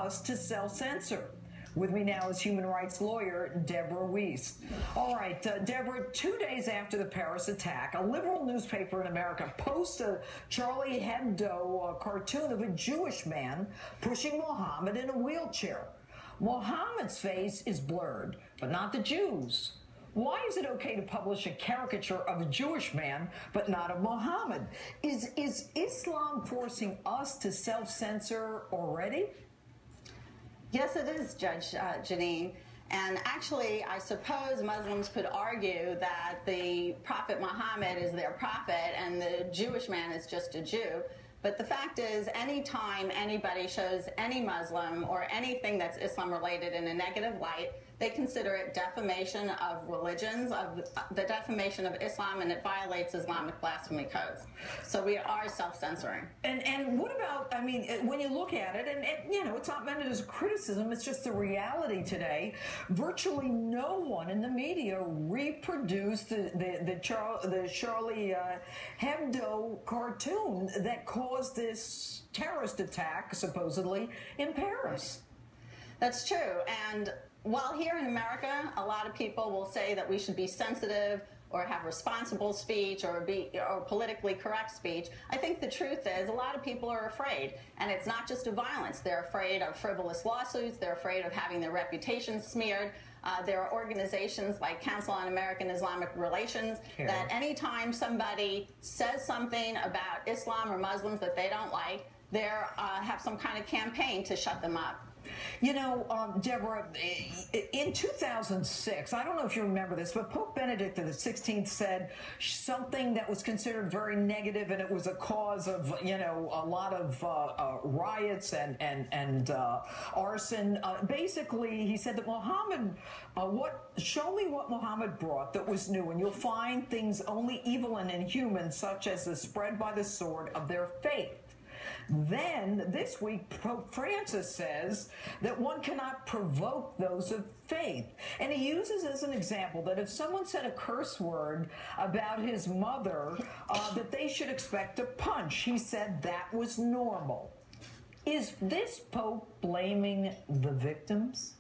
us to self-censor. With me now is human rights lawyer Deborah Weiss. All right, Deborah, 2 days after the Paris attack, a liberal newspaper in America posts a Charlie Hebdo cartoon of a Jewish man pushing Mohammed in a wheelchair. Mohammed's face is blurred, but not the Jews. Why is it okay to publish a caricature of a Jewish man, but not of Mohammed? Is Islam forcing us to self-censor already? Yes, it is, Judge Jeanine. And actually, I suppose Muslims could argue that the Prophet Muhammad is their prophet and the Jewish man is just a Jew. But the fact is, anytime anybody shows any Muslim or anything that's Islam-related in a negative light, they consider it defamation of religions, of the defamation of Islam, and it violates Islamic blasphemy codes. So we are self-censoring. And what about, I mean, when you look at it, and you know, it's not meant as criticism, it's just the reality today. Virtually no one in the media reproduced the Charlie Hebdo cartoon that caused this terrorist attack, supposedly, in Paris. That's true. And while here in America, a lot of people will say that we should be sensitive or have responsible speech or politically correct speech, I think the truth is a lot of people are afraid. And it's not just of violence. They're afraid of frivolous lawsuits. They're afraid of having their reputations smeared. There are organizations like Council on American Islamic Relations that anytime somebody says something about Islam or Muslims that they don't like, they have some kind of campaign to shut them up. You know, Deborah, in 2006, I don't know if you remember this, but Pope Benedict XVI said something that was considered very negative, and it was a cause of, you know, a lot of riots and arson. Basically, he said that Muhammad, show me what Muhammad brought that was new, and you'll find things only evil and inhuman, such as the spread by the sword of their faith. Then, this week, Pope Francis says that one cannot provoke those of faith. And he uses as an example that if someone said a curse word about his mother, that they should expect a punch. He said that was normal. Is this Pope blaming the victims?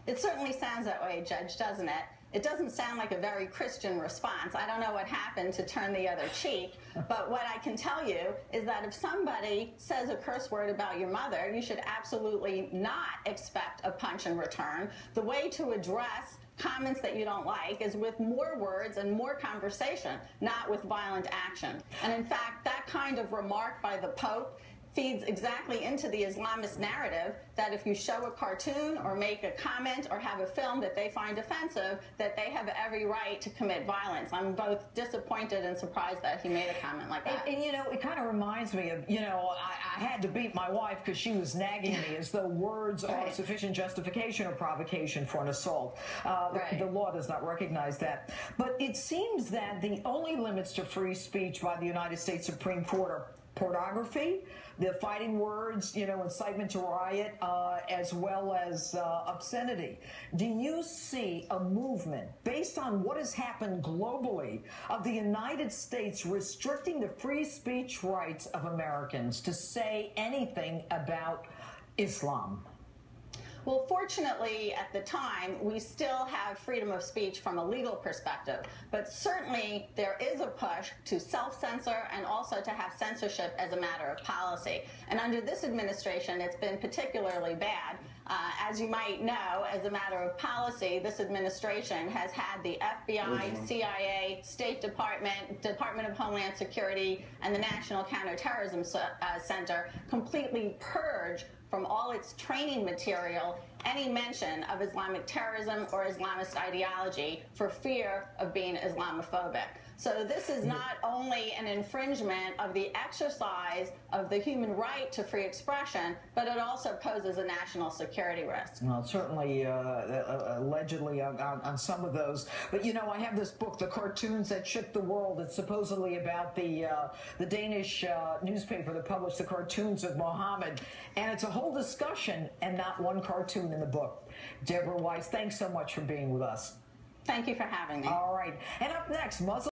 It certainly sounds that way, Judge, doesn't it? It doesn't sound like a very Christian response. I don't know what happened to turn the other cheek, but what I can tell you is that if somebody says a curse word about your mother, you should absolutely not expect a punch in return. The way to address comments that you don't like is with more words and more conversation, not with violent action. And in fact, that kind of remark by the Pope feeds exactly into the Islamist narrative that if you show a cartoon or make a comment or have a film that they find offensive, that they have every right to commit violence. I'm both disappointed and surprised that he made a comment like that. And you know, it kind of reminds me of, you know, I had to beat my wife because she was nagging me as though words are sufficient justification or provocation for an assault. The law does not recognize that. But it seems that the only limits to free speech by the United States Supreme Court are pornography, the fighting words, you know, incitement to riot, as well as obscenity. Do you see a movement based on what has happened globally of the United States restricting the free speech rights of Americans to say anything about Islam? Well, fortunately, at the time, we still have freedom of speech from a legal perspective, but certainly there is a push to self-censor and also to have censorship as a matter of policy. And under this administration, it's been particularly bad. As you might know, as a matter of policy, this administration has had the FBI, CIA, State Department, Department of Homeland Security, and the National Counterterrorism Center completely purge from all its training material any mention of Islamic terrorism or Islamist ideology for fear of being Islamophobic. So this is not only an infringement of the exercise of the human right to free expression, but it also poses a national security risk. Well, certainly, allegedly on some of those. But, you know, I have this book, The Cartoons That Shook the World. It's supposedly about the Danish newspaper that published the cartoons of Mohammed. And it's a whole discussion and not one cartoon in the book. Deborah Weiss, thanks so much for being with us. Thank you for having me. All right. And up next, Muslim